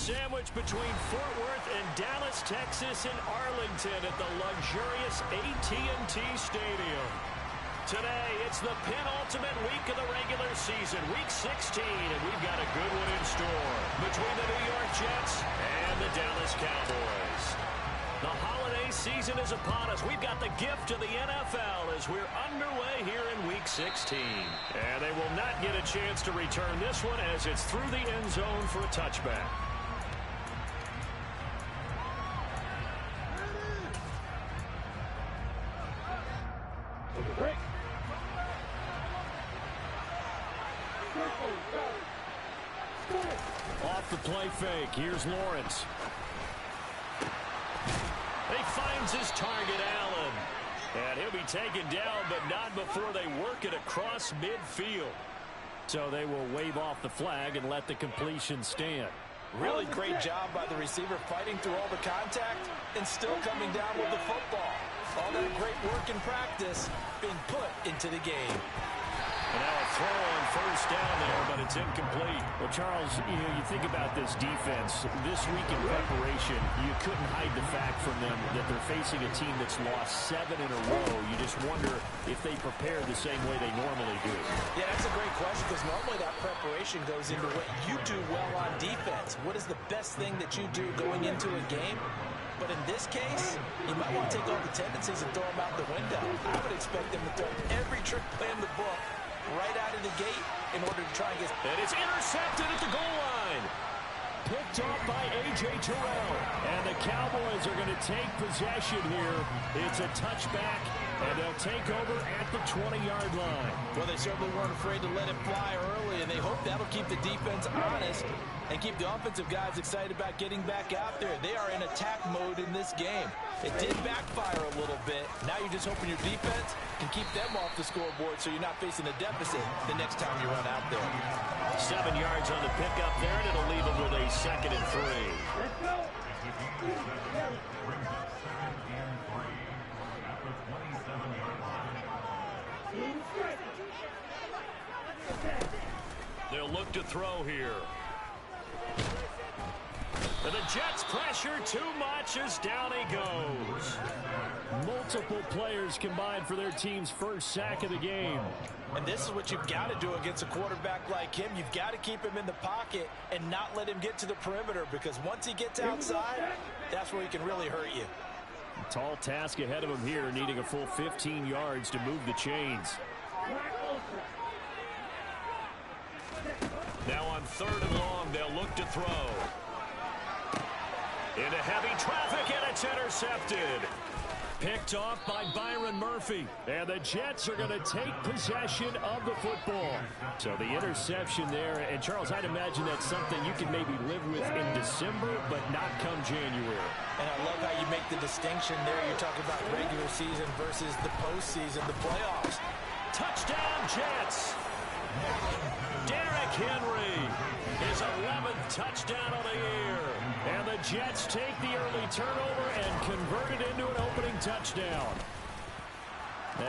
sandwich between Fort Worth and Dallas, Texas, and Arlington at the luxurious AT&T Stadium. Today, it's the penultimate week of the regular season, Week 16, and we've got a good one in store between the New York Jets and the Dallas Cowboys. The holiday season is upon us. We've got the gift of the NFL as we're underway here in Week 16. And they will not get a chance to return this one as it's through the end zone for a touchback. Off the play fake. Here's Lawrence. He finds his target, Allen. And he'll be taken down, but not before they work it across midfield. So they will wave off the flag and let the completion stand. Really great job by the receiver fighting through all the contact and still coming down with the football. All that great work in practice being put into the game. And now a throw on first down there, but it's incomplete. Well, Charles, you think about this defense. This week in preparation, you couldn't hide the fact from them that they're facing a team that's lost 7 in a row. You just wonder if they prepare the same way they normally do. Yeah, that's a great question because normally that preparation goes into what you do well on defense. What is the best thing that you do going into a game? But in this case, you might want to take all the tendencies and throw them out the window. I would expect them to throw every trick play in the book right out of the gate in order to try and get... And it's intercepted at the goal line. Picked off by A.J. Terrell. And the Cowboys are going to take possession here. It's a touchback, and they'll take over at the 20-yard line. Well, they certainly weren't afraid to let it fly early, and they hope that'll keep the defense honest and keep the offensive guys excited about getting back out there. They are in attack mode in this game. It did backfire a little bit. Now you're just hoping your defense can keep them off the scoreboard so you're not facing a deficit the next time you run out there. 7 yards on the pickup there, and it'll leave them with a 2nd and 3. Let's go. They'll look to throw here. And the Jets pressure too much as down he goes. Multiple players combined for their team's first sack of the game. And this is what you've got to do against a quarterback like him. You've got to keep him in the pocket and not let him get to the perimeter because once he gets outside, that's where he can really hurt you. Tall task ahead of him here, needing a full 15 yards to move the chains. Now on 3rd and long, they'll look to throw. Into heavy traffic, and it's intercepted. Picked off by Byron Murphy. And the Jets are going to take possession of the football. So the interception there. And, Charles, I'd imagine that's something you can maybe live with in December, but not come January. And I love how you make the distinction there. You're talking about regular season versus the postseason, the playoffs. Touchdown, Jets. Derrick Henry, his 11th touchdown of the year. And the Jets take the early turnover and convert it into an opening touchdown.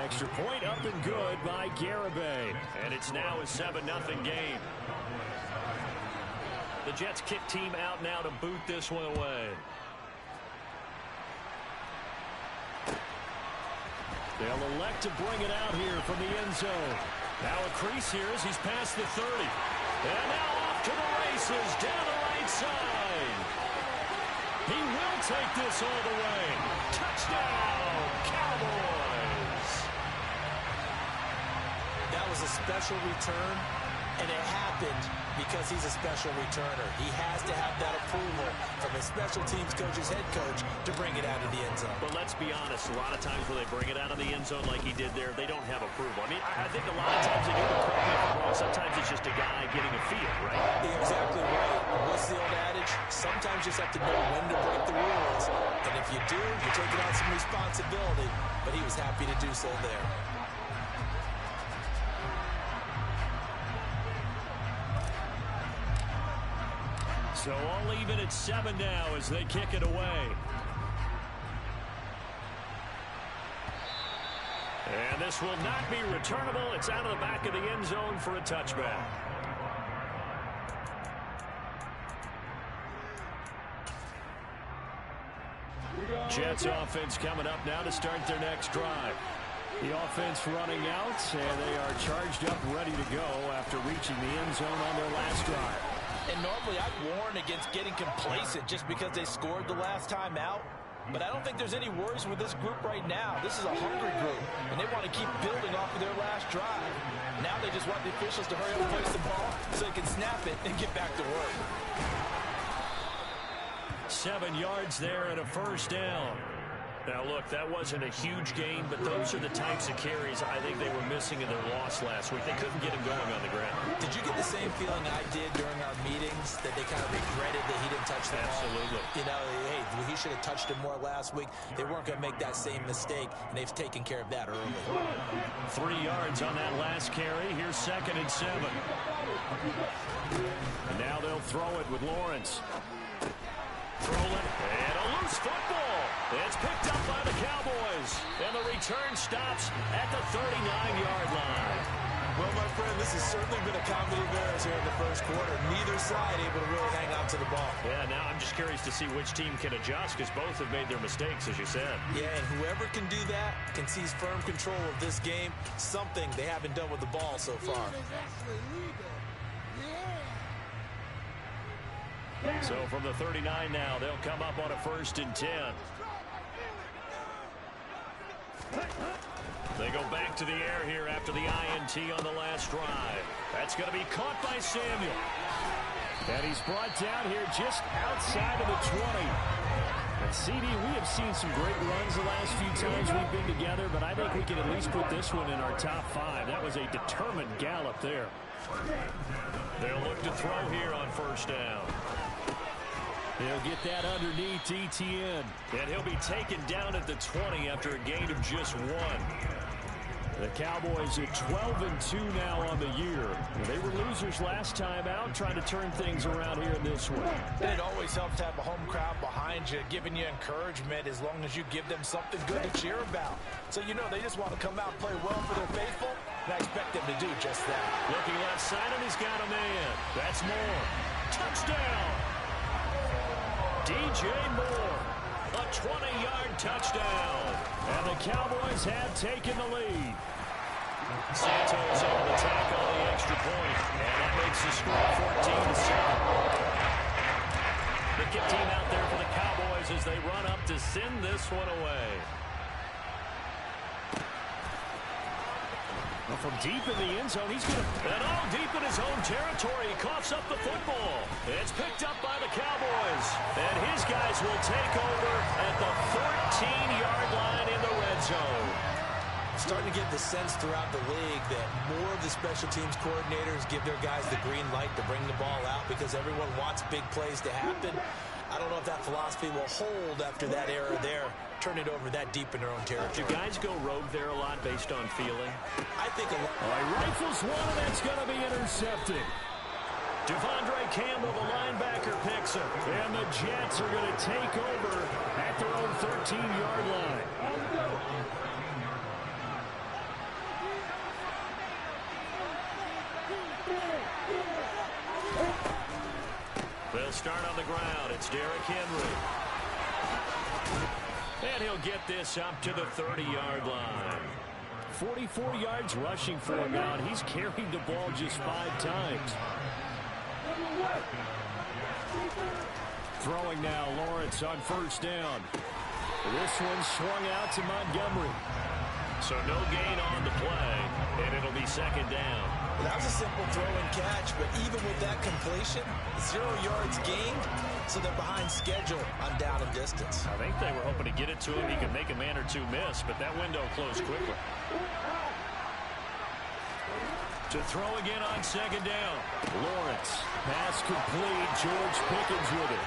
Extra point up and good by Garibay. And it's now a 7-0 game. The Jets kick team out now to boot this one away. They'll elect to bring it out here from the end zone. Now a crease here as he's past the 30. And now off to the races down the right side. He will take this all the way. Touchdown, Cowboys. That was a special return, and it happened because he's a special returner. He has to have that approval from his special teams coach's head coach to bring it out of the end zone. But let's be honest, a lot of times when they bring it out of the end zone like he did there, they don't have approval. I mean, I think a lot of times they do it correctly or wrong. Sometimes it's just a guy getting a feel, right? You're exactly right. What's the old adage? Sometimes you just have to know when to break the rules. And if you do, you're taking on some responsibility. But he was happy to do so there. So all even at 7 now as they kick it away. And this will not be returnable. It's out of the back of the end zone for a touchback. Jets offense coming up now to start their next drive. The offense running out, and they are charged up, ready to go after reaching the end zone on their last drive. And normally I'd warn against getting complacent just because they scored the last time out. But I don't think there's any worries with this group right now. This is a hungry group, and they want to keep building off of their last drive. Now they just want the officials to hurry up and place the ball so they can snap it and get back to work. 7 yards there and a first down. Now, look, that wasn't a huge gain, but those are the types of carries I think they were missing in their loss last week. They couldn't get him going on the ground. Did you get the same feeling I did during our meetings, that they kind of regretted that he didn't touch the ball? Absolutely. You know, hey, he should have touched him more last week. They weren't going to make that same mistake, and they've taken care of that early. 3 yards on that last carry. Here's 2nd and 7. And now they'll throw it with Lawrence. Throwing, and a loose football. It's picked up by the Cowboys. And the return stops at the 39-yard line. Well, my friend, this has certainly been a comedy of errors here in the first quarter. Neither side able to really hang on to the ball. Yeah, now I'm just curious to see which team can adjust, because both have made their mistakes, as you said. Yeah, and whoever can do that can seize firm control of this game, something they haven't done with the ball so far. So from the 39 now, they'll come up on a 1st and 10. They go back to the air here after the INT on the last drive. That's going to be caught by Samuel. And he's brought down here just outside of the 20. And CD, we have seen some great runs the last few times we've been together, but I think we can at least put this one in our top 5. That was a determined gallop there. They'll look to throw here on 1st down. He'll get that underneath ETN. And he'll be taken down at the 20 after a gain of just 1. The Cowboys are 12-2 now on the year. They were losers last time out, trying to turn things around here in this one. And it always helps to have a home crowd behind you, giving you encouragement as long as you give them something good to cheer about. So you know they just want to come out and play well for their faithful, and I expect them to do just that. Looking left side, and he's got a man. That's Moore. Touchdown! DJ Moore. A 20-yard touchdown. And the Cowboys have taken the lead. Santos on the tackle on the extra point. And that makes the score 14-7. The kick team out there for the Cowboys as they run up to send this one away. Well, from deep in the end zone, he's going to... And all deep in his own territory, he coughs up the football. It's picked up by the Cowboys. And his guys will take over at the 14-yard line in the red zone. Starting to get the sense throughout the league that more of the special teams coordinators give their guys the green light to bring the ball out because everyone wants big plays to happen. I don't know if that philosophy will hold after that era there. Turn it over that deep in their own territory. Do guys go rogue there a lot based on feeling? I think a lot. He rifles one, and that's going to be intercepted. Devondre Campbell, the linebacker, picks him. And the Jets are going to take over at their own 13-yard line. They'll start on the ground. It's Derrick Henry. And he'll get this up to the 30-yard line. 44 yards rushing for him now, and he's carried the ball just 5 times. Throwing now, Lawrence on 1st down. This one swung out to Montgomery. So no gain on the play, and it'll be 2nd down. That was a simple throw and catch, but even with that completion, 0 yards gained, so they're behind schedule on down and distance. I think they were hoping to get it to him. He could make a man or two miss, but that window closed quickly. To throw again on 2nd down. Lawrence, pass complete. George Pickens with it.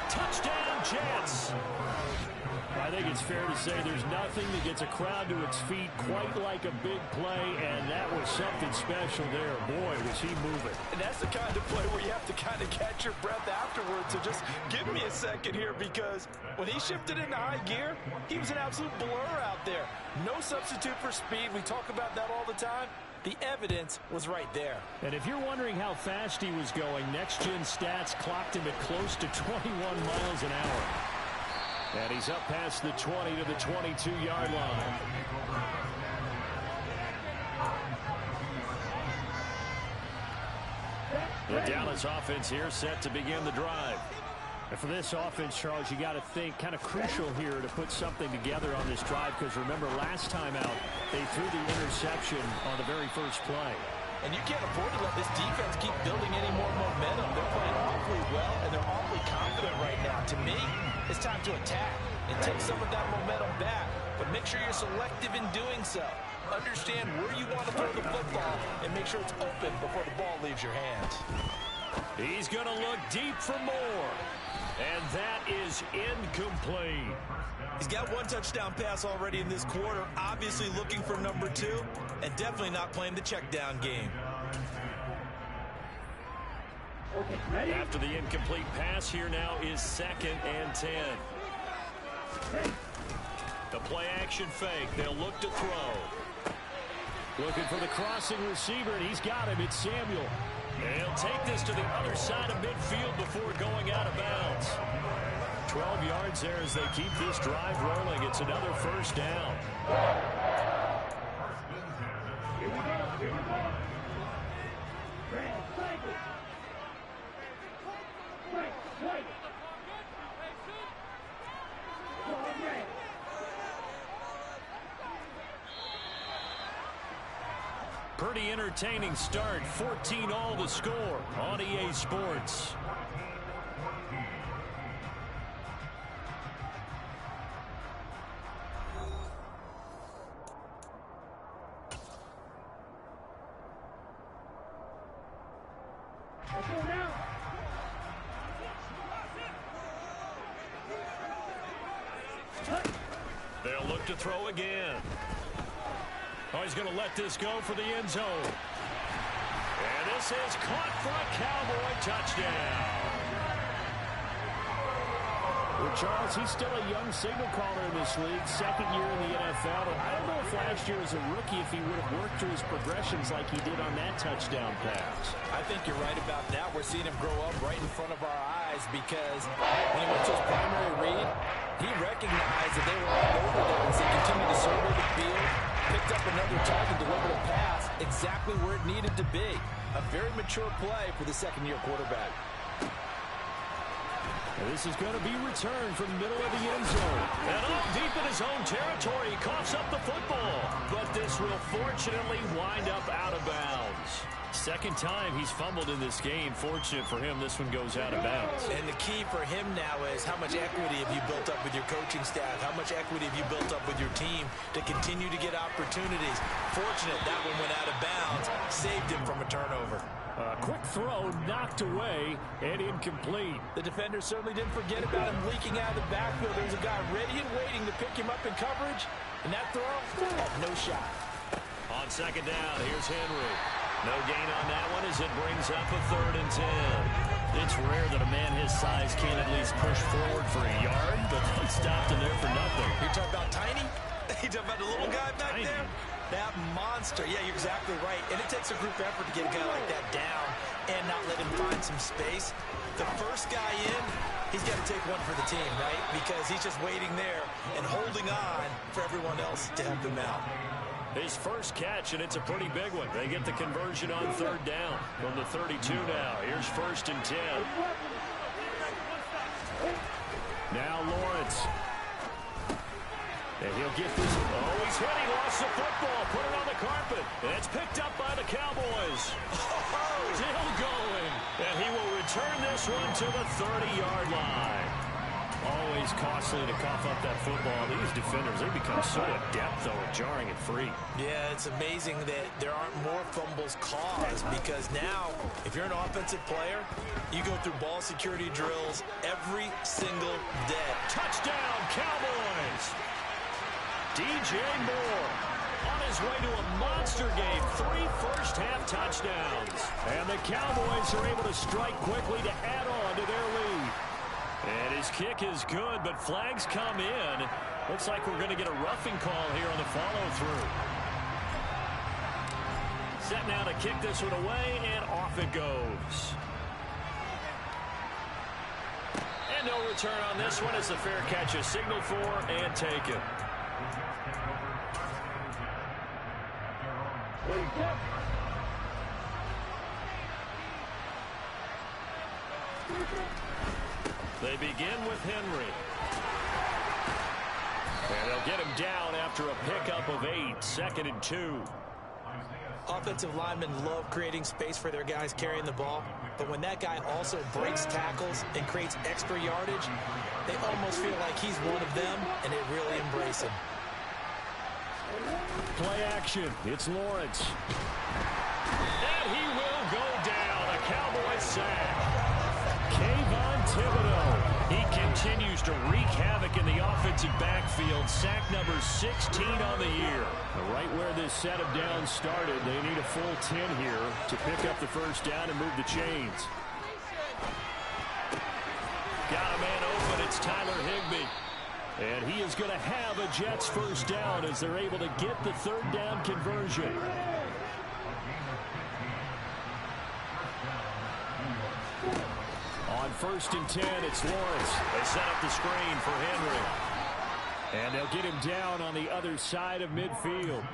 Touchdown, Jets. I think it's fair to say there's nothing that gets a crowd to its feet quite like a big play, and that was something special there. Boy, was he moving. And that's the kind of play where you have to kind of catch your breath afterwards. So just give me a second here, because when he shifted into high gear, he was an absolute blur out there. No substitute for speed. We talk about that all the time. The evidence was right there. And if you're wondering how fast he was going, next-gen stats clocked him at close to 21 miles an hour. And he's up past the 20 to the 22-yard line. The Dallas offense here set to begin the drive. And for this offense, Charles, you got to think kind of crucial here to put something together on this drive, because remember last time out they threw the interception on the very first play. And you can't afford to let this defense keep building any more momentum. They're playing awfully well, and they're awfully confident right now. To me, it's time to attack and take some of that momentum back. But make sure you're selective in doing so. Understand where you want to throw the football and make sure it's open before the ball leaves your hands. He's going to look deep for more. And that is incomplete. He's got one touchdown pass already in this quarter. Obviously looking for number 2, and definitely not playing the check down game. After the incomplete pass, here now is 2nd and 10. The play action fake. They'll look to throw. Looking for the crossing receiver, and he's got him. It's Samuel. They'll take this to the other side of midfield before going out of bounds. 12 yards there as they keep this drive rolling. It's another first down. Pretty entertaining start. 14-all the score on EA Sports. They'll look to throw again. Oh, he's going to let this go for the end zone. And this is caught for a Cowboy touchdown. Well, Charles, he's still a young signal caller in this league, 2nd year in the NFL. And I don't know if last year as a rookie if he would have worked through his progressions like he did on that touchdown pass. I think you're right about that. We're seeing him grow up right in front of our eyes, because when he went to his primary read, he recognized that they were all over there as they continued to survey the field. Picked up another target, delivered a pass exactly where it needed to be. A very mature play for the 2nd-year quarterback. And this is going to be returned from the middle of the end zone. And up deep in his own territory, he coughs up the football. But this will fortunately wind up out of bounds. 2nd time he's fumbled in this game. Fortunate for him, this one goes out of bounds. And the key for him now is how much equity have you built up with your coaching staff? How much equity have you built up with your team to continue to get opportunities? Fortunate that one went out of bounds, saved him from a turnover. A quick throw knocked away and incomplete. The defender certainly didn't forget about him leaking out of the backfield. There's a guy ready and waiting to pick him up in coverage. And that throw had no shot. On 2nd down, here's Henry. No gain on that one as it brings up a 3rd and 10. It's rare that a man his size can't at least push forward for a yard, but he stopped in there for nothing. You're talking about tiny? You talking about the little guy back Tiny. there? That monster. Yeah, you're exactly right. And it takes a group effort to get a guy like that down and not let him find some space. The first guy in, he's got to take one for the team, right? Because he's just waiting there and holding on for everyone else to help him out. His first catch, and it's a pretty big one. They get the conversion on 3rd down from the 32 now. Here's 1st and 10. Now Lawrence. And he'll get this. Oh, he's hit. He lost the football. Put it on the carpet. And it's picked up by the Cowboys. Still going. And he will return this one to the 30-yard line. Always costly to cough up that football. These defenders, they become so adept, though, at jarring it free. Yeah, it's amazing that there aren't more fumbles caused, because now, if you're an offensive player, you go through ball security drills every single day. Touchdown, Cowboys! DJ Moore on his way to a monster game. 3 first-half touchdowns. And the Cowboys are able to strike quickly to add on to their lead. And his kick is good, but flags come in. Looks like we're going to get a roughing call here on the follow-through. set now to kick this one away, and off it goes. And no return on this one as the fair catch is signaled for and taken. They begin with Henry. And they'll get him down after a pickup of 8, 2nd and 2. Offensive linemen love creating space for their guys carrying the ball, but when that guy also breaks tackles and creates extra yardage, they almost feel like he's one of them, and they really embrace him. Play action. It's Lawrence. And he will go down. A Cowboys sack. Kayvon Thibodeau. He continues to wreak havoc in the offensive backfield. Sack number 16 on the year. Right where this set of downs started, they need a full 10 here to pick up the first down and move the chains. Got a man open. It's Tyler Higbee. And he is going to have a Jets first down as they're able to get the third down conversion. On 1st and 10, it's Lawrence. They set up the screen for Henry. And they'll get him down on the other side of midfield.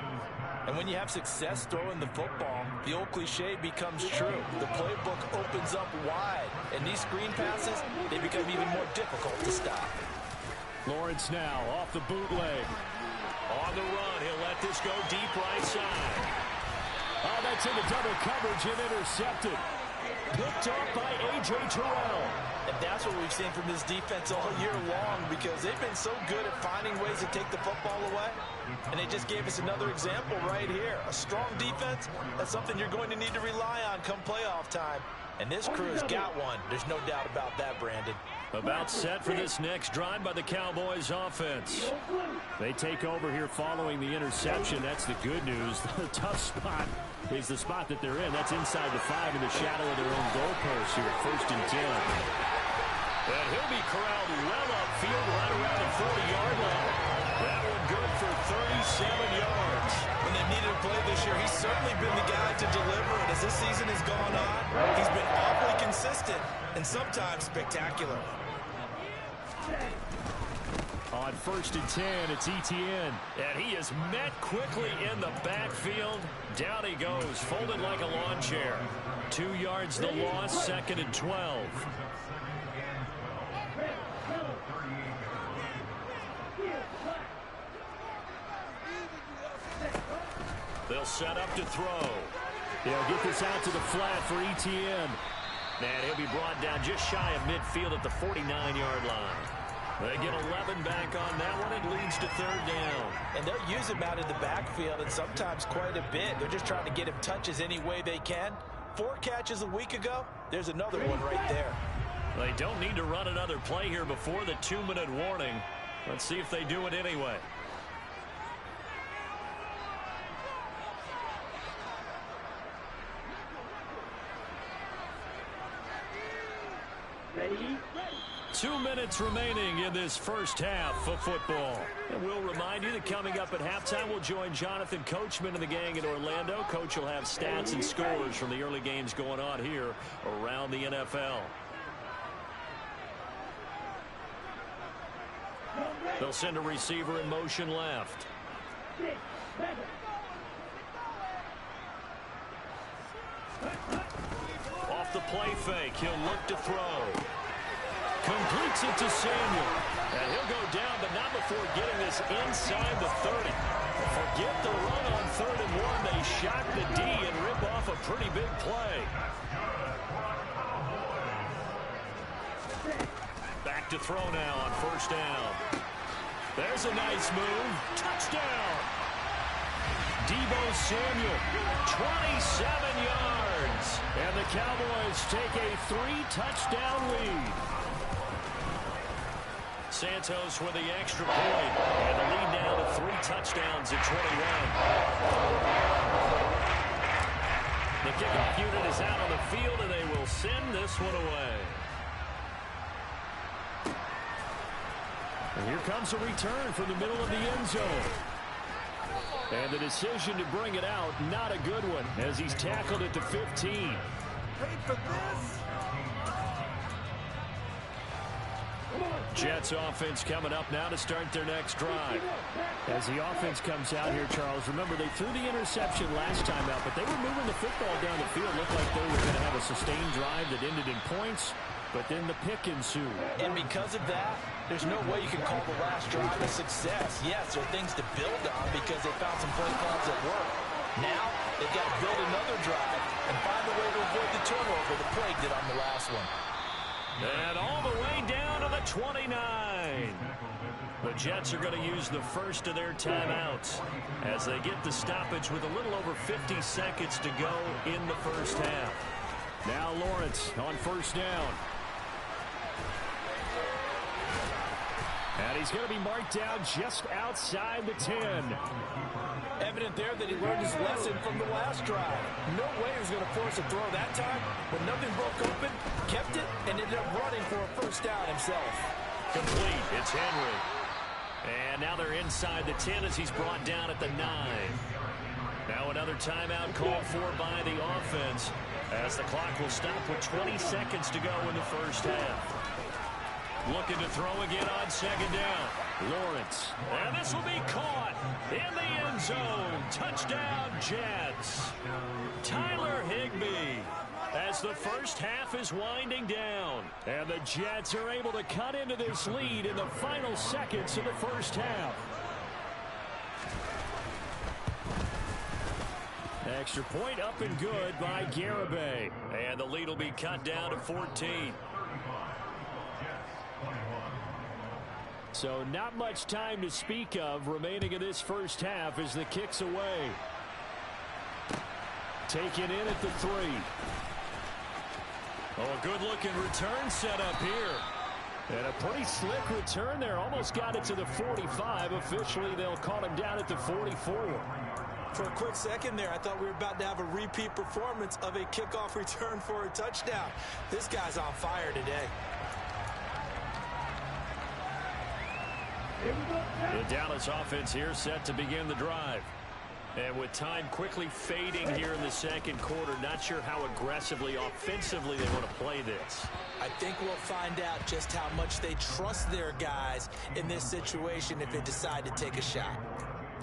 And when you have success throwing the football, the old cliche becomes true. The playbook opens up wide. And these screen passes, they become even more difficult to stop. Lawrence now off the bootleg. On the run, he'll let this go deep right side. Oh, that's into double coverage and intercepted. Picked off by A.J. Terrell. And that's what we've seen from this defense all year long, because they've been so good at finding ways to take the football away. And they just gave us another example right here. A strong defense, that's something you're going to need to rely on come playoff time. And this crew's got one. There's no doubt about that, Brandon. About set for this next drive by the Cowboys offense. They take over here following the interception. That's the good news. The tough spot is the spot that they're in. That's inside the 5 in the shadow of their own goalpost here at 1st and 10. And he'll be corralled well upfield right around the 40-yard line. That one good for 37 yards. When they needed a play this year, he's certainly been the guy to deliver it. As this season has gone on, he's been awfully consistent and sometimes spectacular. On 1st and 10, it's Etienne. And he is met quickly in the backfield. Down he goes, folded like a lawn chair. 2 yards the loss, 2nd and 12. They'll set up to throw. They'll get this out to the flat for Etienne. And he'll be brought down just shy of midfield at the 49-yard line. They get 11 back on that one. It leads to 3rd down. And they'll use him out in the backfield, and sometimes quite a bit. They're just trying to get him touches any way they can. 4 catches a week ago. There's another one right there. They don't need to run another play here before the 2-minute warning. Let's see if they do it anyway. Ready? 2 minutes remaining in this first half of football. And we'll remind you that coming up at halftime, we'll join Jonathan Coachman and the gang in Orlando. Coach will have stats and scores from the early games going on here around the NFL. They'll send a receiver in motion left. Off the play fake, he'll look to throw. Completes it to Samuel. And he'll go down, but not before getting this inside the 30. Forget the run on 3rd and 1. They shock the D and rip off a pretty big play. Back to throw now on 1st down. There's a nice move. Touchdown. Deebo Samuel, 27 yards. And the Cowboys take a 3-touchdown lead. Santos with the extra point. And the lead now to 3 touchdowns at 21. The kickoff unit is out on the field, and they will send this one away. And here comes a return from the middle of the end zone. And the decision to bring it out, not a good one, as he's tackled at the 15. Wait for this. Jets offense coming up now to start their next drive. As the offense comes out here, Charles, remember they threw the interception last time out, but they were moving the football down the field. Looked like they were going to have a sustained drive that ended in points, but then the pick ensued. And because of that, there's no way you can call the last drive a success. Yes, there are things to build on because they found some play calls that work. Now, they've got to build another drive and find a way to avoid the turnover the Plague did on the last one. And all the way down to the 29. The Jets are going to use the first of their timeouts as they get the stoppage with a little over 50 seconds to go in the first half. Now Lawrence on first down. And he's going to be marked down just outside the 10. Evident there that he learned his lesson from the last drive. No way he was going to force a throw that time, but nothing broke open, kept it, and ended up running for a first down himself. Complete. It's Henry. And now they're inside the 10 as he's brought down at the 9. Now another timeout called for by the offense as the clock will stop with 20 seconds to go in the first half. Looking to throw again on second down. Lawrence. And this will be caught in the end zone. Touchdown, Jets. Tyler Higbee. As the first half is winding down. And the Jets are able to cut into this lead in the final seconds of the first half. Extra point up and good by Garibay. And the lead will be cut down to 14. So not much time to speak of remaining in this first half as the kick's away. Taken in at the 3. Oh, a good-looking return set up here. And a pretty slick return there. Almost got it to the 45. Officially, they'll call him down at the 44. For a quick second there, I thought we were about to have a repeat performance of a kickoff return for a touchdown. This guy's on fire today. The Dallas offense here set to begin the drive. And with time quickly fading here in the second quarter, not sure how aggressively, offensively they want to play this. I think we'll find out just how much they trust their guys in this situation if they decide to take a shot.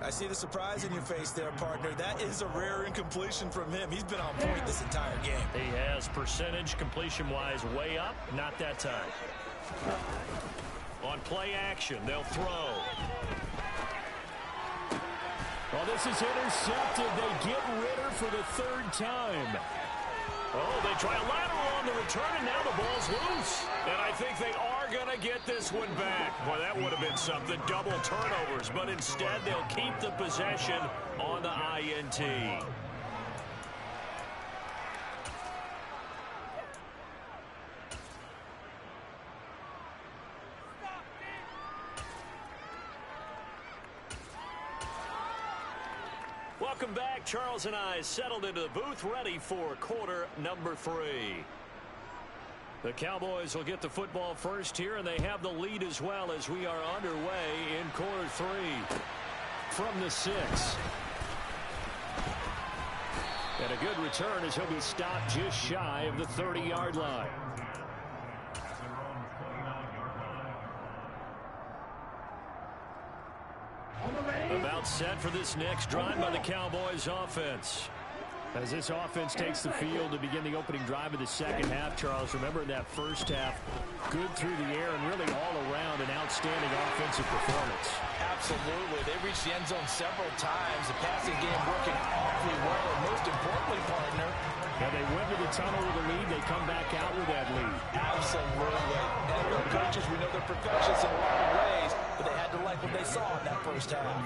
I see the surprise in your face there, partner. That is a rare incompletion from him. He's been on point this entire game. He has percentage completion-wise way up. Not that time. On play action, they'll throw. Well, this is intercepted. They get Ritter for the third time. Oh, they try a lateral on the return, and now the ball's loose. And I think they are going to get this one back. Boy, that would have been something. Double turnovers, but instead they'll keep the possession on the INT. Welcome back. Charles and I settled into the booth ready for quarter number 3. The Cowboys will get the football first here, and they have the lead as well as we are underway in quarter 3 from the 6. And a good return as he'll be stopped just shy of the 30-yard line. About set for this next drive by the Cowboys offense. As this offense takes the field to begin the opening drive of the second half, Charles, remember in that first half, good through the air and really all around an outstanding offensive performance. Absolutely. They reached the end zone several times. The passing game working awfully well. And most importantly, partner, and they went to the tunnel with a lead. They come back out with that lead. Absolutely. NFL coaches, we know they're perfectionists in a lot of ways, but they had to like what they saw in that first half.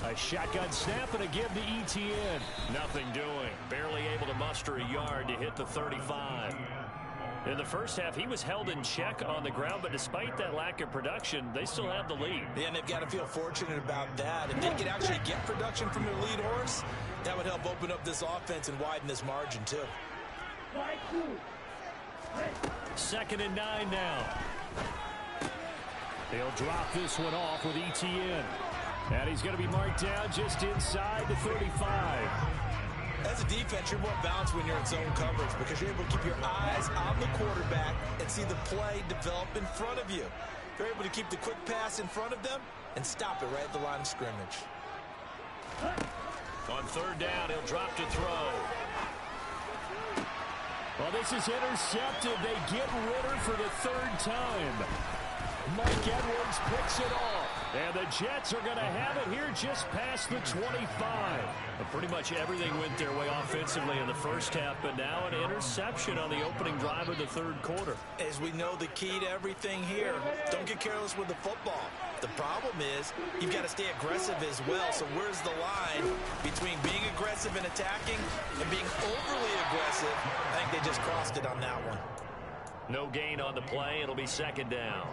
A shotgun snap and a give to ETN. Nothing doing. Barely able to muster a yard to hit the 35. In the first half, he was held in check on the ground, but despite that lack of production, they still have the lead. Yeah, and they've got to feel fortunate about that. If they could actually get production from their lead horse, that would help open up this offense and widen this margin, too. 2nd and 9 now. They'll drop this one off with ETN. And he's going to be marked down just inside the 35. As a defense, you're more balanced when you're in zone coverage because you're able to keep your eyes on the quarterback and see the play develop in front of you. You're able to keep the quick pass in front of them and stop it right at the line of scrimmage. On third down, he'll drop to throw. Well, this is intercepted. They get Ritter for the third time. Mike Edwards picks it off. And the Jets are going to have it here just past the 25. But pretty much everything went their way offensively in the first half, but now an interception on the opening drive of the third quarter. As we know, the key to everything here, don't get careless with the football. The problem is you've got to stay aggressive as well. So where's the line between being aggressive and attacking and being overly aggressive? I think they just crossed it on that one. No gain on the play. It'll be second down.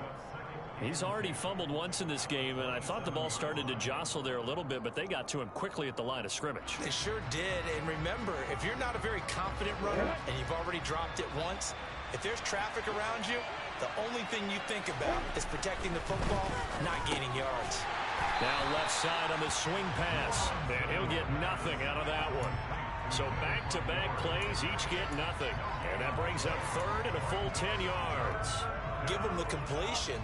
He's already fumbled once in this game, and I thought the ball started to jostle there a little bit, but they got to him quickly at the line of scrimmage. They sure did. And remember, if you're not a very confident runner and you've already dropped it once, if there's traffic around you, the only thing you think about is protecting the football, not gaining yards. Now left side on the swing pass, and he'll get nothing out of that one. So back-to-back plays, each get nothing. And that brings up third and a full 10 yards. Give him the completion,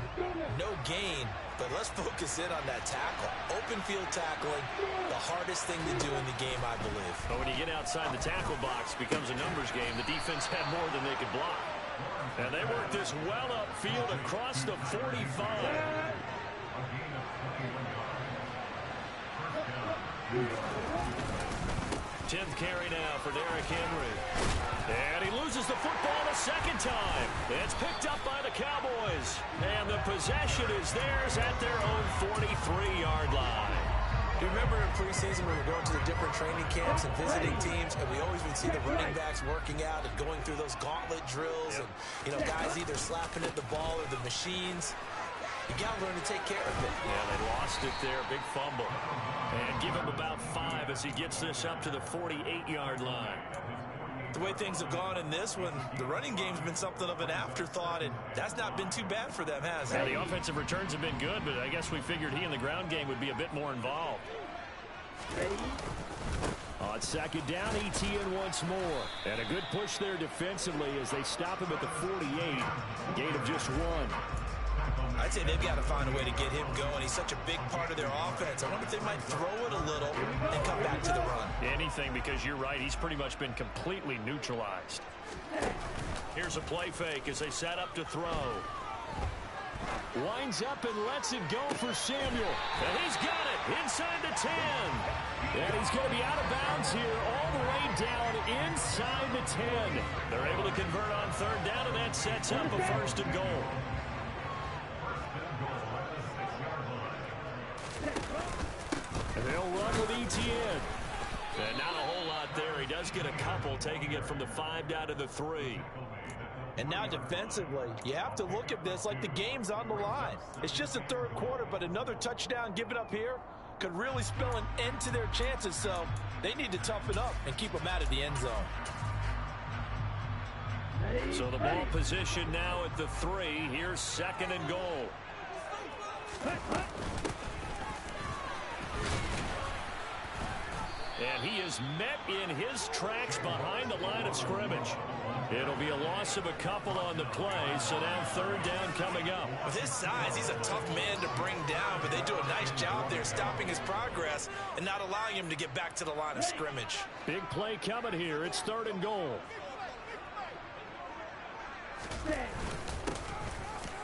no gain, but let's focus in on that tackle. Open field tackling, the hardest thing to do in the game, I believe. But when you get outside the tackle box, it becomes a numbers game. The defense had more than they could block. And they work this well upfield across the 45. 10th carry now for Derrick Henry. And he loses the football a second time. It's picked up by the Cowboys. And the possession is theirs at their own 43-yard line. Do you remember in preseason when we were going to the different training camps and visiting teams, and we always would see the running backs working out and going through those gauntlet drills, and, you know, guys either slapping at the ball or the machines. You got to learn to take care of it. Yeah, they lost it there. Big fumble. And give him about 5 as he gets this up to the 48-yard line. The way things have gone in this one, the running game's been something of an afterthought, and that's not been too bad for them, has it? Yeah, the offensive returns have been good, but I guess we figured he in the ground game would be a bit more involved. On second down, ETN once more. And a good push there defensively as they stop him at the 48. Gain of just 1. I'd say they've got to find a way to get him going. He's such a big part of their offense. I wonder if they might throw it a little and come back to the run. Anything, because you're right. He's pretty much been completely neutralized. Here's a play fake as they set up to throw. Winds up and lets it go for Samuel. And he's got it inside the 10. And he's going to be out of bounds here all the way down inside the 10. They're able to convert on third down, and that sets up a first and goal. And they'll run with ETN. And not a whole lot there. He does get a couple, taking it from the 5 down to the 3. And now defensively, you have to look at this like the game's on the line. It's just the third quarter, but another touchdown given up here could really spell an end to their chances. So they need to toughen up and keep them out of the end zone. So the ball position now at the 3. Here's second and goal. And he is met in his tracks behind the line of scrimmage. It'll be a loss of a couple on the play, so now third down coming up. With his size, he's a tough man to bring down, but they do a nice job there stopping his progress and not allowing him to get back to the line of scrimmage. Big play coming here. It's third and goal.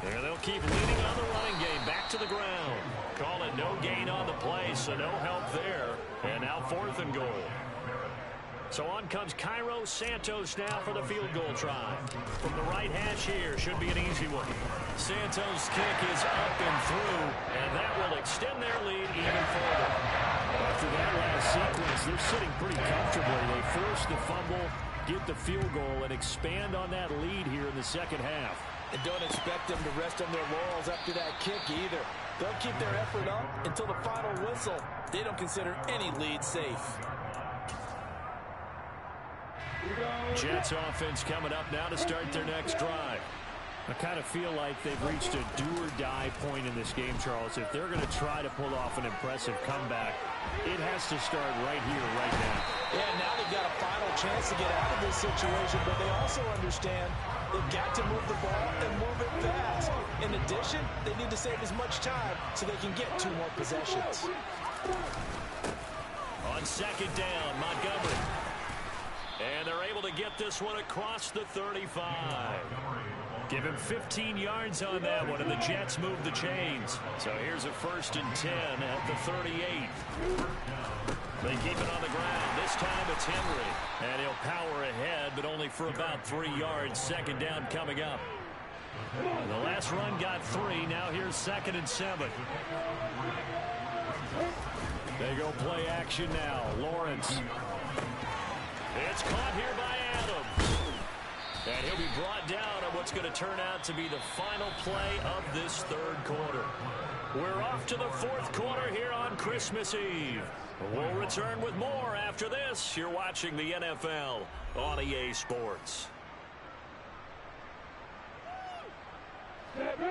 There they'll keep leading on the running game. Back to the ground. Call it no gain on the play, so no help there. And now fourth and goal. So on comes Cairo Santos now for the field goal try. From the right hash here, should be an easy one. Santos' kick is up and through, and that will extend their lead even further. After that last sequence, they're sitting pretty comfortably. They force the fumble, get the field goal, and expand on that lead here in the second half. And don't expect them to rest on their laurels after that kick either. They'll keep their effort up until the final whistle. They don't consider any lead safe. Jets offense coming up now to start their next drive. I kind of feel like they've reached a do-or-die point in this game, Charles. If they're going to try to pull off an impressive comeback, it has to start right here, right now. Yeah, now they've got a final chance to get out of this situation, but they also understand they've got to move the ball and move it fast. In addition, they need to save as much time so they can get 2 more possessions. On second down, Montgomery. And they're able to get this one across the 35. Give him 15 yards on that one, and the Jets move the chains. So here's a 1st and 10 at the 38. They keep it on the ground. This time it's Henry. And he'll power ahead, but only for about 3 yards. Second down coming up. The last run got 3. Now here's 2nd and 7. They go play action now. Lawrence. It's caught here by Adams. And he'll be brought down on what's going to turn out to be the final play of this 3rd quarter. We're off to the 4th quarter here on Christmas Eve. We'll return with more after this. You're watching the NFL on EA Sports.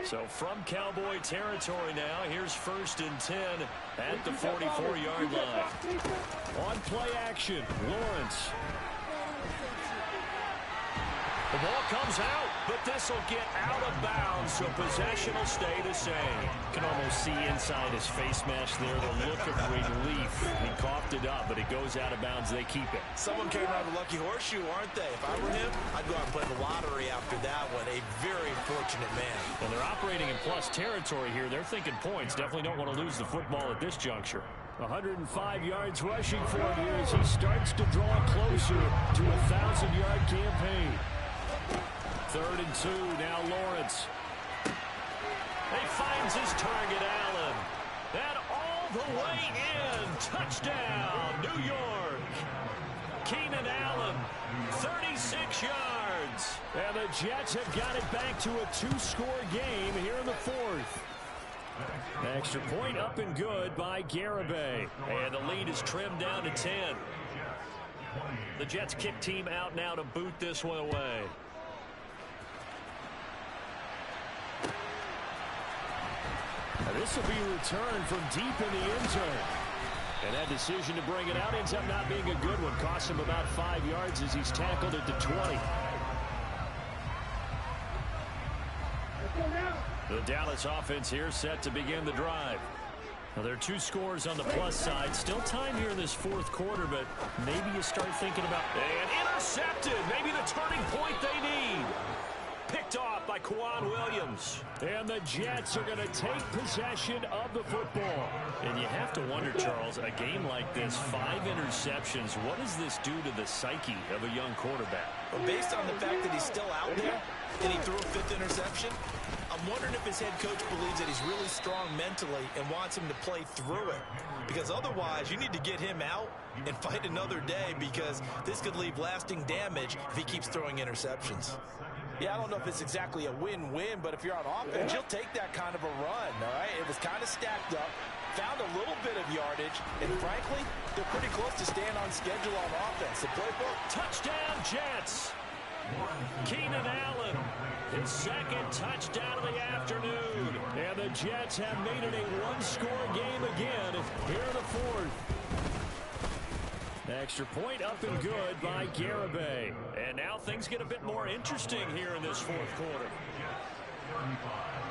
So from Cowboy territory now, here's 1st and 10 at the 44-yard line. On play action, Lawrence. The ball comes out, but this will get out of bounds, so possession will stay the same. You can almost see inside his face mask there the look of relief. He coughed it up, but it goes out of bounds. They keep it. Someone came out of a lucky horseshoe, aren't they? If I were him, I'd go out and play the lottery after that one. A very fortunate man. Well, they're operating in plus territory here. They're thinking points. Definitely don't want to lose the football at this juncture. 105 yards rushing for him here as he starts to draw closer to a 1,000-yard campaign. 3rd and 2, now Lawrence. He finds his target, Allen. And all the way in. Touchdown, New York. Keenan Allen, 36 yards. And the Jets have got it back to a 2-score game here in the 4th. Extra point up and good by Garibay. And the lead is trimmed down to 10. The Jets kick team out now to boot this one away. This will be returned from deep in the end zone. And that decision to bring it out ends up not being a good one. Costs him about 5 yards as he's tackled at the 20. The Dallas offense here set to begin the drive. Now, there are 2 scores on the plus side. Still time here in this 4th quarter, but maybe you start thinking about... And intercepted! Maybe the turning point they need. Picked off by Kwan Williams. And the Jets are going to take possession of the football. And you have to wonder, Charles, a game like this, 5 interceptions, what does this do to the psyche of a young quarterback? Well, based on the fact that he's still out there and he threw a 5th interception, I'm wondering if his head coach believes that he's really strong mentally and wants him to play through it. Because otherwise, you need to get him out and fight another day, because this could leave lasting damage if he keeps throwing interceptions. Yeah, I don't know if it's exactly a win-win, but if you're on offense, you'll take that kind of a run, all right? It was kind of stacked up, found a little bit of yardage, and frankly, they're pretty close to staying on schedule on offense. The playbook. Touchdown, Jets! Keenan Allen, his 2nd touchdown of the afternoon. And the Jets have made it a 1-score game again here in the 4th. Extra point up and good by Garibay. And now things get a bit more interesting here in this 4th quarter.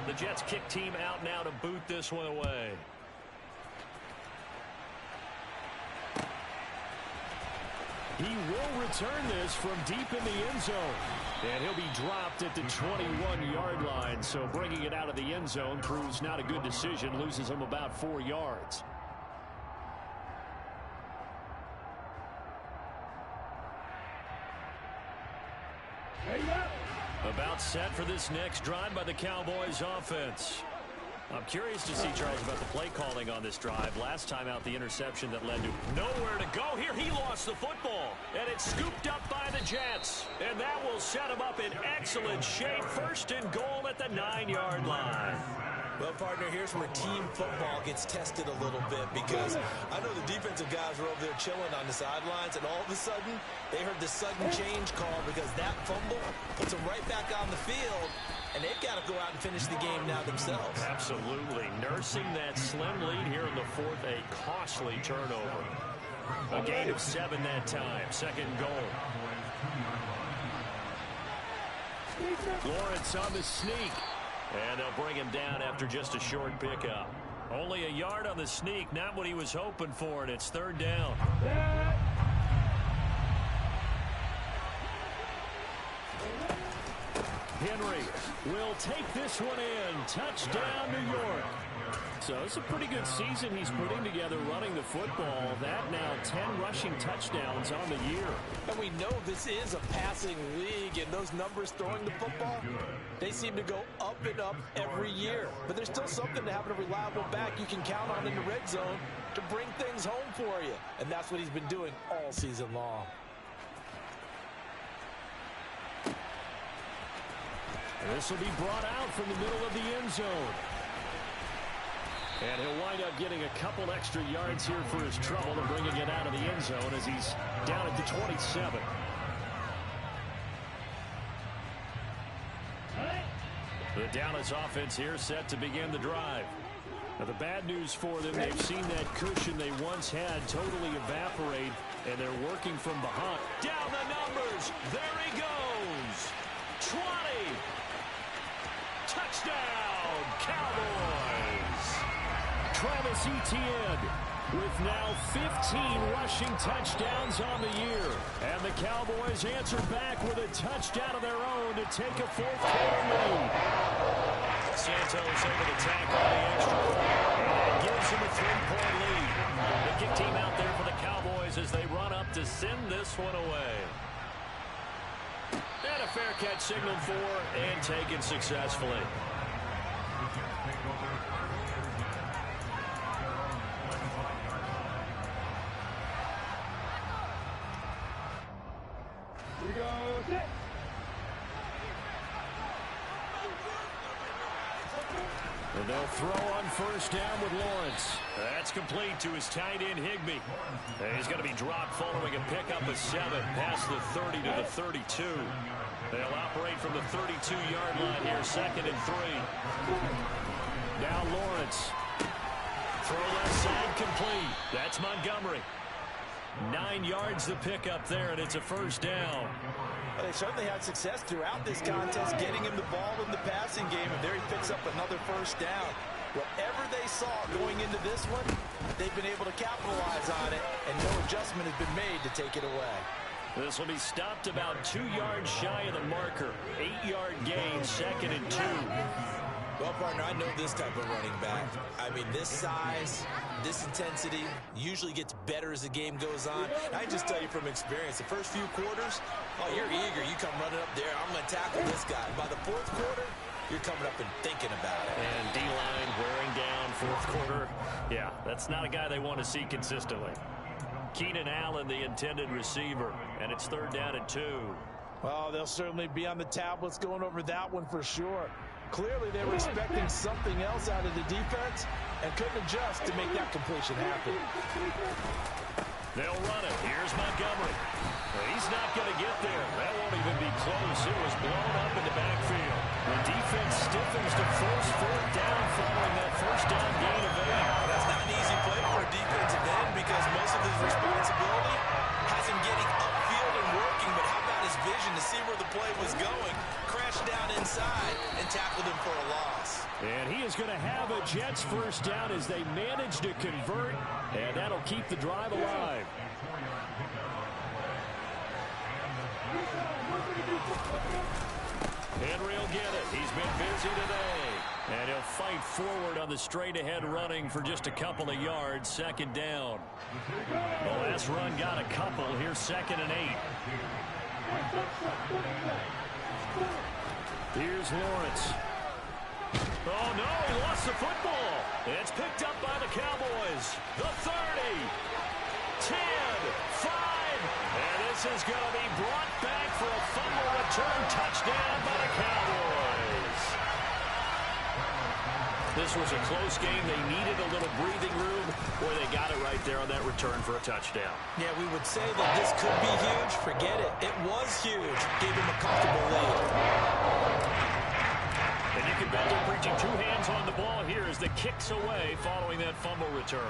The Jets kick team out now to boot this one away. He will return this from deep in the end zone. And he'll be dropped at the 21-yard line. So bringing it out of the end zone proves not a good decision. Loses him about 4 yards. About set for this next drive by the Cowboys offense. I'm curious to see, Charles, about the play calling on this drive. Last time out, the interception that led to nowhere to go. Here he lost the football, and it's scooped up by the Jets. And that will set him up in excellent shape. 1st and goal at the 9-yard line. Well, partner, here's where team football gets tested a little bit, because I know the defensive guys were over there chilling on the sidelines, and all of a sudden, they heard the sudden change call because that fumble puts them right back on the field, and they've got to go out and finish the game now themselves. Absolutely. Nursing that slim lead here in the fourth, a costly turnover. A gain of 7 that time. Second goal. Lawrence on the sneak. And they'll bring him down after just a short pickup. Only a yard on the sneak, not what he was hoping for, and it's third down. Henry will take this one in. Touchdown, New York. So it's a pretty good season he's putting together running the football. That now 10 rushing touchdowns on the year. And we know this is a passing league, and those numbers throwing the football, they seem to go up and up every year. But there's still something to having a reliable back you can count on in the red zone to bring things home for you. And that's what he's been doing all season long. This will be brought out from the middle of the end zone. And he'll wind up getting a couple extra yards here for his trouble and bringing it out of the end zone as he's down at the 27. The Dallas offense here set to begin the drive. Now the bad news for them, they've seen that cushion they once had totally evaporate, and they're working from behind. Down the numbers. There he goes. 20. Touchdown, Cowboys. Travis Etienne with now 15 rushing touchdowns on the year. And the Cowboys answer back with a touchdown of their own to take a fourth-quarter lead. Santos able to tack on the extra point, and that gives him a 3-point lead. The kick team out there for the Cowboys as they run up to send this one away. And a fair catch signaled for and taken successfully. And they'll throw on first down with Lawrence. That's complete to his tight end, Higbee. And he's going to be dropped following a pickup of 7 past the 30 to the 32. They'll operate from the 32-yard line here, second and 3. Now Lawrence. Throw left side complete. That's Montgomery. 9 yards the pickup there, and it's a first down. Well, they certainly had success throughout this contest, getting him the ball in the passing game, and there he picks up another first down. Whatever they saw going into this one, they've been able to capitalize on it, and no adjustment has been made to take it away. This will be stopped about 2 yards shy of the marker. 8-yard gain, second and 2. Well, partner, I know this type of running back. I mean, this size, this intensity usually gets better as the game goes on. I just tell you from experience, the first few quarters, oh, you're eager. You come running up there, I'm going to tackle this guy. By the fourth quarter, you're coming up and thinking about it. And D-line wearing down fourth quarter. Yeah, that's not a guy they want to see consistently. Keenan Allen, the intended receiver, and it's third down and 2. Well, they'll certainly be on the tablets going over that one for sure. Clearly, they were expecting something else out of the defense and couldn't adjust to make that completion happen. They'll run it. Here's Montgomery. He's not going to get there. That won't even be close. It was blown up in the backfield. The defense stiffens to force fourth down following that first down gain of 8. That's not an easy play for a defensive end because most of his responsibility has him getting upfield and working, but how about his vision to see where the play was going, crashed down inside, and tackled him for a loss. And he is going to have a Jets first down as they manage to convert, and that'll keep the drive alive. Henry will get it. He's been busy today. And he'll fight forward on the straight-ahead running for just a couple of yards. Second down. The last run got a couple. Here's second and 8. Here's Lawrence. Oh, no, he lost the football. It's picked up by the Cowboys. The 30, 10, 5. And this is going to be brought back for a fumble return touchdown by the Cowboys. This was a close game. They needed a little breathing room. Boy, they got it right there on that return for a touchdown. Yeah, we would say that this could be huge. Forget it. It was huge. Gave him a comfortable lead. And you can bet they're preaching two hands on the ball here as the kick's away following that fumble return.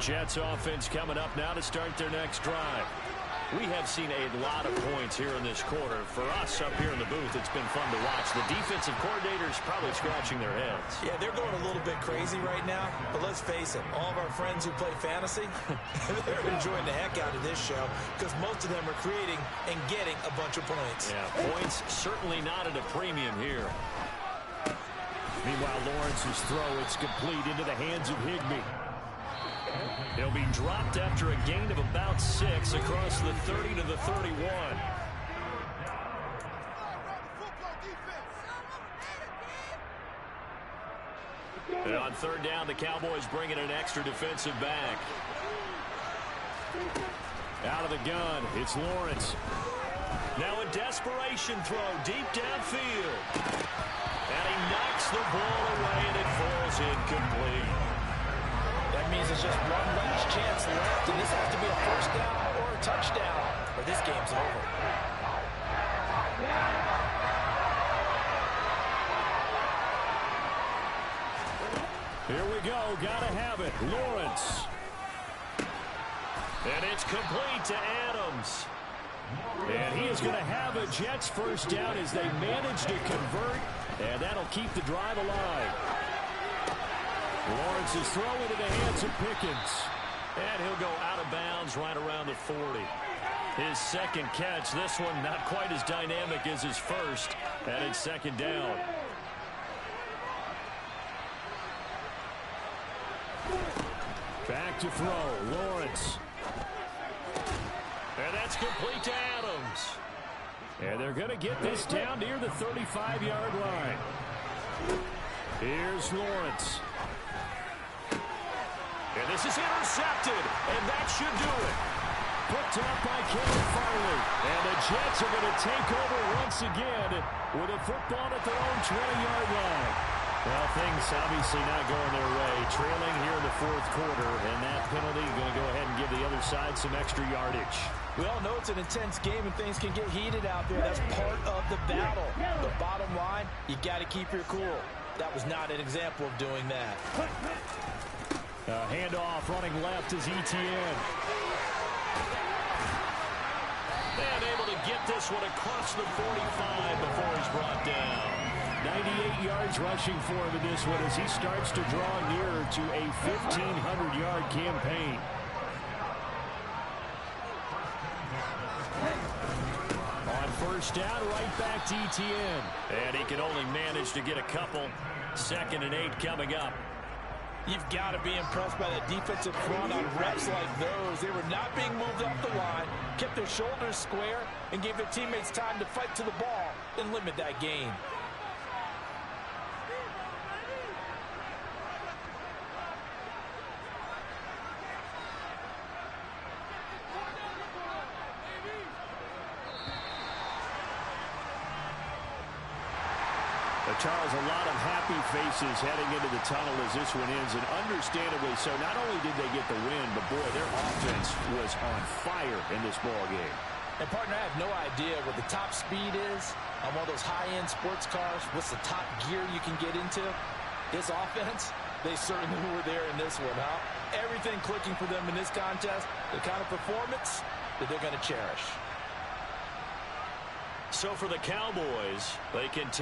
Jets offense coming up now to start their next drive. We have seen a lot of points here in this quarter. For us up here in the booth, it's been fun to watch. The defensive coordinators probably scratching their heads. Yeah, they're going a little bit crazy right now. But let's face it, all of our friends who play fantasy, they're enjoying the heck out of this show because most of them are creating and getting a bunch of points. Yeah, points certainly not at a premium here. Meanwhile, Lawrence's throw, it's complete into the hands of Higbee. He'll be dropped after a gain of about 6 across the 30 to the 31. And on third down, the Cowboys bring in an extra defensive back. Out of the gun, it's Lawrence. Now a desperation throw deep downfield. And he knocks the ball away, and it falls incomplete. That means there's just one last chance left, and this has to be a first down or a touchdown, or this game's over. Here we go. Gotta have it. Lawrence. And it's complete to Adams. And he is going to have a Jets first down as they manage to convert, and that'll keep the drive alive. Lawrence is throwing into the hands of Pickens. And he'll go out of bounds right around the 40. His second catch, this one not quite as dynamic as his first, and it's second down. Back to throw, Lawrence. And that's complete to Adams. And they're going to get this down near the 35-yard line. Here's Lawrence. And this is intercepted, and that should do it. Picked up by Kevin Farley. And the Jets are going to take over once again with a football at their own 20-yard line. Well, things obviously not going their way. Trailing here in the fourth quarter, and that penalty going to go ahead and give the other side some extra yardage. We all know it's an intense game and things can get heated out there. That's part of the battle. The bottom line, you got to keep your cool. That was not an example of doing that. Handoff running left is Etienne. And able to get this one across the 45 before he's brought down. 98 yards rushing for him in this one as he starts to draw nearer to a 1,500-yard campaign. On first down, right back to Etienne. And he can only manage to get a couple. 2nd and 8 coming up. You've got to be impressed by the defensive front on reps like those. They were not being moved up the line, kept their shoulders square, and gave their teammates time to fight to the ball and limit that gain. Charles, a lot of happy faces heading into the tunnel as this one ends, and understandably so. Not only did they get the win, but boy, their offense was on fire in this ball game. And partner, I have no idea what the top speed is on one of those high-end sports cars. What's the top gear you can get into? This offense, they certainly were there in this one, huh? Everything clicking for them in this contest, the kind of performance that they're going to cherish. So for the Cowboys, they continue.